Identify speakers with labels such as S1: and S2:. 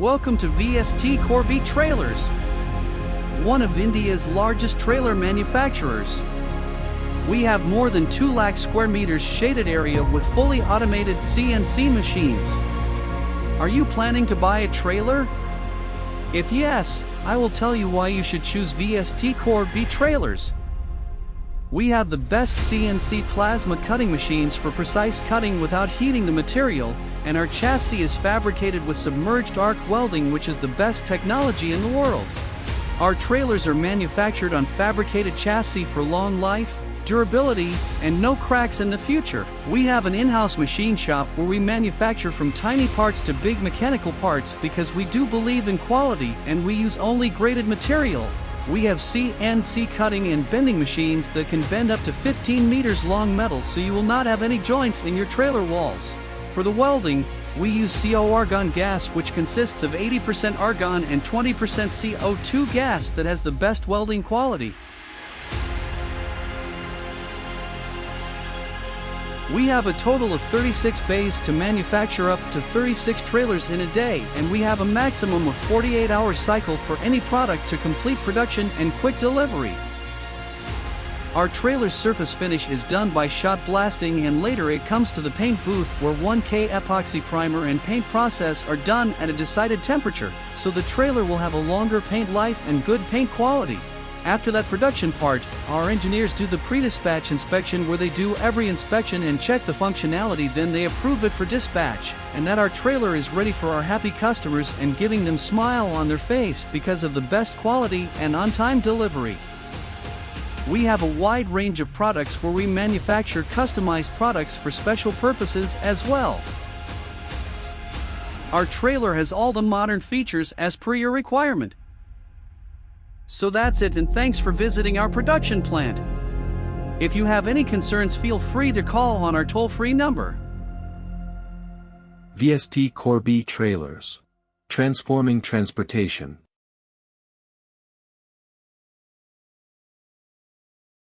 S1: Welcome to VST coreB Trailers, one of India's largest trailer manufacturers. We have more than 2 lakh square meters shaded area with fully automated CNC machines. Are you planning to buy a trailer? If yes, I will tell you why you should choose VST coreB Trailers. We have the best CNC plasma cutting machines for precise cutting without heating the material, and our chassis is fabricated with submerged arc welding, which is the best technology in the world. Our trailers are manufactured on fabricated chassis for long life, durability, and no cracks in the future. We have an in-house machine shop where we manufacture from tiny parts to big mechanical parts because we do believe in quality and we use only graded material. We have CNC cutting and bending machines that can bend up to 15 meters long metal, so you will not have any joints in your trailer walls. For the welding, we use CO argon gas, which consists of 80% argon and 20% CO2 gas that has the best welding quality. We have a total of 36 bays to manufacture up to 36 trailers in a day, and we have a maximum of 48-hour cycle for any product to complete production and quick delivery. Our trailer's surface finish is done by shot blasting, and later it comes to the paint booth where 1K epoxy primer and paint process are done at a decided temperature, so the trailer will have a longer paint life and good paint quality. After that production part, our engineers do the pre-dispatch inspection where they do every inspection and check the functionality, then they approve it for dispatch, and that our trailer is ready for our happy customers and giving them smile on their face because of the best quality and on-time delivery. We have a wide range of products where we manufacture customized products for special purposes as well. Our trailer has all the modern features as per your requirement. So that's it, and thanks for visiting our production plant. If you have any concerns, feel free to call on our toll-free number.
S2: VST coreB Trailers. Transforming transportation.